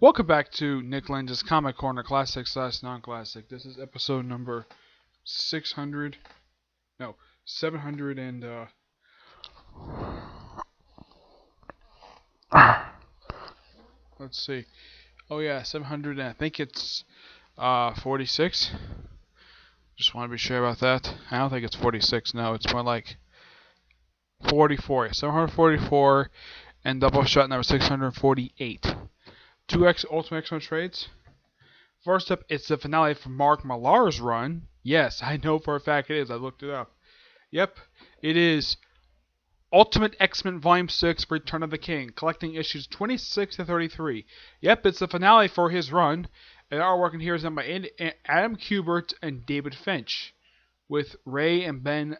Welcome back to Nick Lenz's Comic Corner Classic / Non-Classic. This is episode number 600. No, 700 and let's see. Oh yeah, 700 and I think it's 46. Just want to be sure about that. I don't think it's 46. No, it's more like 44. 744 and Doubleshot number 648. Two Ultimate X-Men trades. First up, it's the finale for Mark Millar's run. Yes, I know for a fact it is. I looked it up. Yep, it is Ultimate X-Men Volume 6, Return of the King, collecting issues 26 to 33. Yep, it's the finale for his run. And our work in here is done by Adam Kubert and David Finch, with Ray and Ben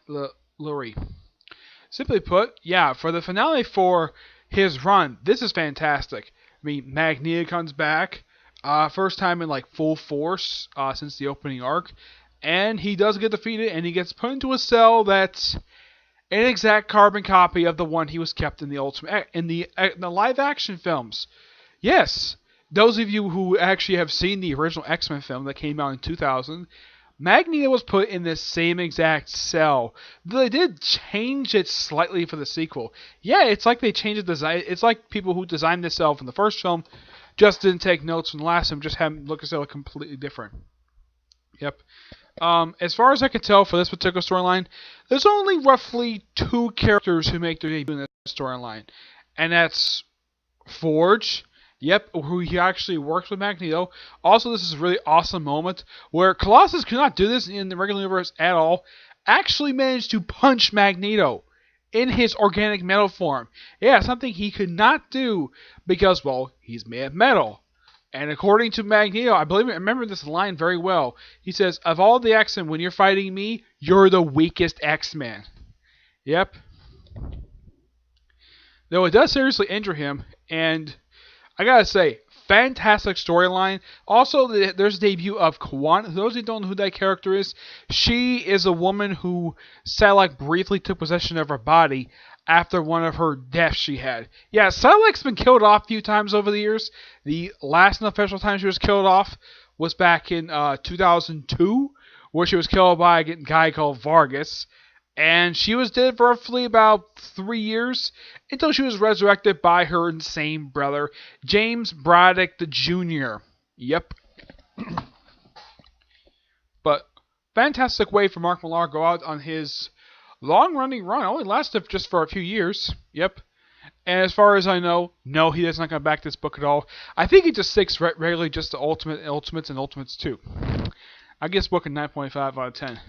Lurie. Simply put, yeah, for the finale for his run, this is fantastic. I mean, Magneto comes back, first time in like full force since the opening arc, and he does get defeated, and he gets put into a cell that's an exact carbon copy of the one he was kept in the live action films. Yes, those of you who actually have seen the original X-Men film that came out in 2000, Magneto was put in this same exact cell. They did change it slightly for the sequel. Yeah, it's like they changed the design. It's like people who designed this cell from the first film just didn't take notes from the last film, just have them look at it completely different. Yep. As far as I can tell for this particular storyline, there's only roughly 2 characters who make their debut in this storyline. And that's Forge. Yep, who he actually works with Magneto. Also, this is a really awesome moment where Colossus could not do this in the regular universe at all. Actually managed to punch Magneto in his organic metal form. Yeah, something he could not do because, well, he's made of metal. And according to Magneto, I remember this line very well. He says, "Of all the X-Men, when you're fighting me, you're the weakest X-Man." Yep. Though it does seriously injure him, and I gotta say, fantastic storyline. Also, there's the debut of Kwan. Those who don't know who that character is, she is a woman who Psylocke briefly took possession of her body after one of her deaths she had. Yeah, Psylocke's been killed off a few times over the years. The last official time she was killed off was back in 2002, where she was killed by a guy called Vargas. And she was dead for roughly about 3 years until she was resurrected by her insane brother, James Braddock the Jr. Yep. But fantastic way for Mark Millar to go out on his long-running run. It only lasted just for a few years. Yep. And as far as I know, no, he is not going to back this book at all. I think he just sticks regularly just to Ultimates and Ultimates 2. I guess book a 9.5 out of 10.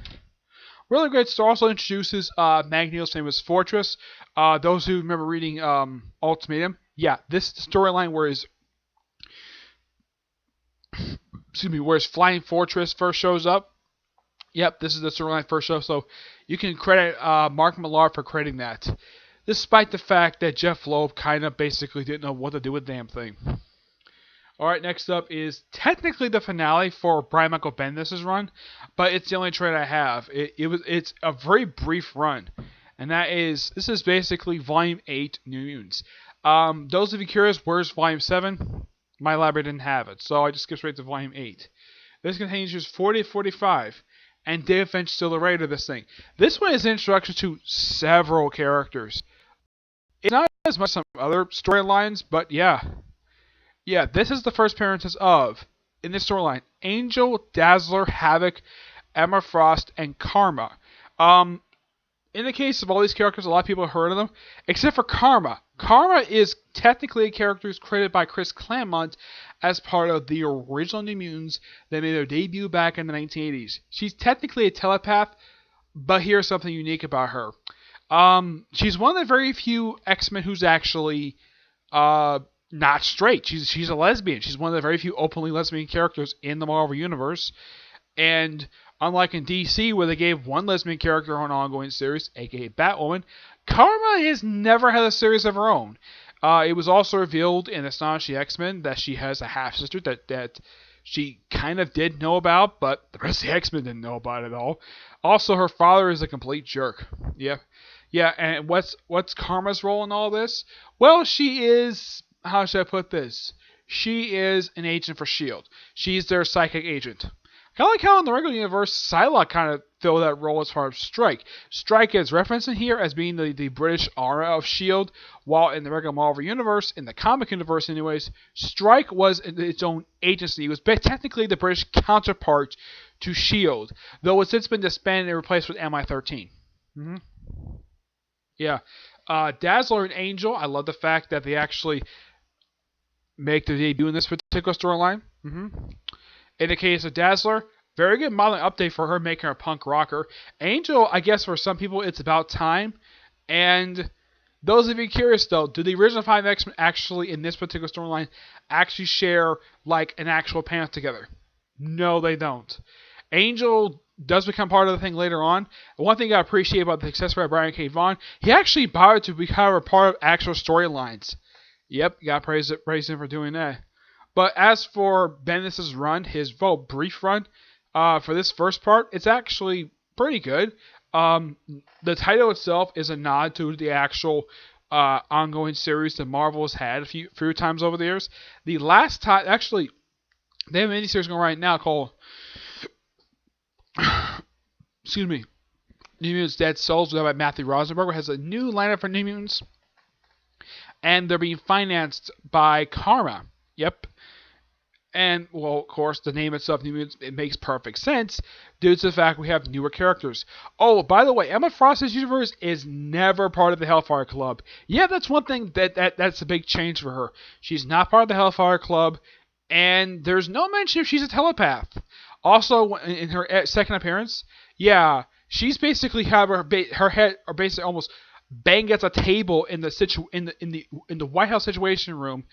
Really great story. Also introduces Magneto's famous fortress. Those who remember reading Ultimatum, yeah, this storyline where his flying fortress first shows up. Yep, this is the storyline first show. So you can credit Mark Millar for creating that, despite the fact that Jeff Loeb kind of basically didn't know what to do with the damn thing. Alright, next up is technically the finale for Brian Michael Bendis' run, but it's the only trade I have. It's a very brief run, and this is basically Volume 8, New Mutants. Those of you curious, where's Volume 7? My library didn't have it, so I just skipped straight to Volume 8. This contains issues 40 to 45, and David Finch still the writer of this thing. This one is an introduction to several characters. It's not as much as some other storylines, but yeah. Yeah, this is the first appearances of, in this storyline, Angel, Dazzler, Havoc, Emma Frost, and Karma. In the case of all these characters, a lot of people have heard of them, except for Karma. Karma is technically a character who's created by Chris Claremont as part of the original New Mutants that made their debut back in the 1980s. She's technically a telepath, but here's something unique about her. She's one of the very few X-Men who's actually not straight. She's a lesbian. She's one of the very few openly lesbian characters in the Marvel Universe. And unlike in DC, where they gave one lesbian character an ongoing series, aka Batwoman, Karma has never had a series of her own. It was also revealed in Astonishing X-Men that she has a half-sister that she kind of did know about, but the rest of the X-Men didn't know about it at all. Also, her father is a complete jerk. Yeah. And what's Karma's role in all this? Well, she is, how should I put this? she is an agent for S.H.I.E.L.D. She's their psychic agent. Kind of like how in the regular universe, Psylocke kind of filled that role as far as Strike. Strike is referenced in here as being the British arm of S.H.I.E.L.D., while in the regular Marvel universe, in the comic universe anyways, Strike was its own agency. It was technically the British counterpart to S.H.I.E.L.D., though it's since been disbanded and replaced with MI13. Yeah. Dazzler and Angel, I love the fact that they actually make their debut in this particular storyline. In the case of Dazzler, very good modeling update for her, making her a punk rocker. Angel, I guess for some people, it's about time. And those of you curious, though, do the original 5 X-Men actually, in this particular storyline, actually share, like, an actual panel together? No, they don't. Angel does become part of the thing later on. One thing I appreciate about the success by Brian K. Vaughan, he actually bothered to become a part of actual storylines. Yep, you gotta praise him for doing that. But as for Bendis' run, his brief run, for this first part, it's actually pretty good. The title itself is a nod to the actual ongoing series that Marvel has had a few times over the years. The last time, actually, they have a miniseries going right now called, excuse me, New Mutants Dead Souls, led by Matthew Rosenberg, has a new lineup for New Mutants, and they're being financed by Karma. Yep. And, well, of course, the name itself, New Mutants, it makes perfect sense due to the fact we have newer characters. Oh, by the way, Emma Frost's universe is never part of the Hellfire Club. Yeah, that's one thing that's a big change for her. She's not part of the Hellfire Club, and there's no mention if she's a telepath. Also, in her second appearance, yeah, she's basically have her head or basically almost banged against a table in the White House Situation Room.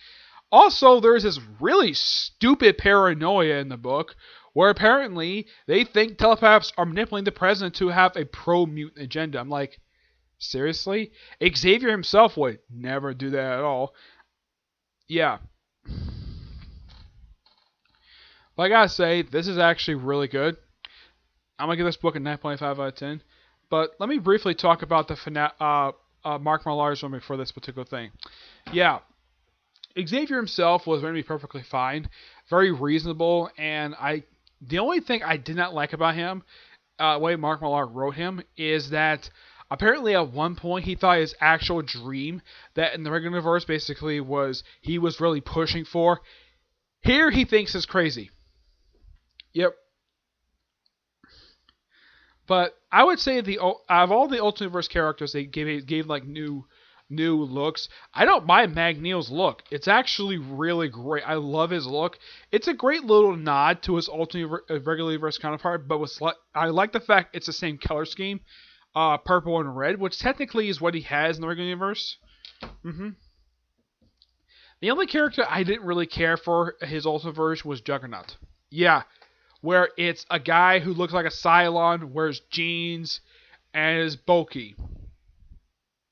Also, there's this really stupid paranoia in the book where apparently they think telepaths are manipulating the president to have a pro-mutant agenda. I'm like, seriously? Xavier himself would never do that at all. Yeah. But I gotta say, this is actually really good. I'm gonna give this book a 9.5 out of 10. But let me briefly talk about the Mark Millar's run for this particular thing. Yeah. Xavier himself was going to be perfectly fine, very reasonable, and the only thing I did not like about him, the way Mark Millar wrote him, is that apparently at one point he thought his actual dream that in the regular universe basically he was really pushing for, here he thinks is crazy. Yep. But I would say out of all the Ultimate Universe characters, they gave like new looks. I don't mind Magneto's look. It's actually really great. I love his look. It's a great little nod to his Ultimate regular universe counterpart, but I like the fact it's the same color scheme, purple and red, which technically is what he has in the regular universe. The only character I didn't really care for his Ultimate version was Juggernaut. Yeah, where it's a guy who looks like a Cylon, wears jeans, and is bulky.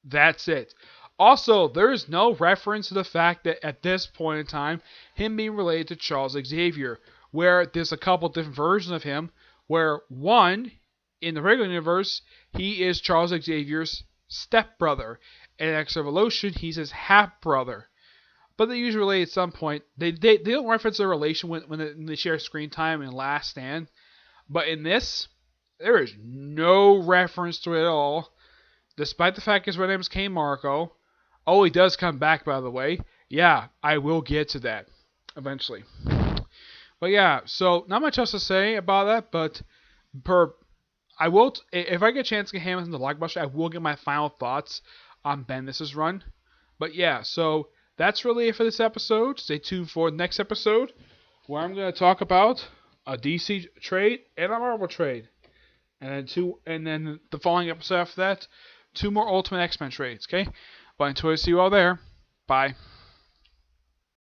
That's it. Also, there is no reference to the fact that at this point in time, him being related to Charles Xavier, where there's a couple different versions of him, where one, in the regular universe, he is Charles Xavier's stepbrother, and in X Evolution, he's his half-brother. But they usually relate at some point. They don't reference their relation when they share screen time in Last Stand, but in this, there is no reference to it at all. Despite the fact his real name is K. Marco. Oh, he does come back, by the way. Yeah, I will get to that eventually. But yeah, so not much else to say about that, but I will, if I get a chance to get him in the Blockbuster, I will get my final thoughts on Bendis' run. But yeah, so that's really it for this episode. Stay tuned for the next episode, where I'm going to talk about a DC trade and a Marvel trade. And then the following episode after that, 2 more Ultimate X-Men trades, okay? But until I see you all there, bye.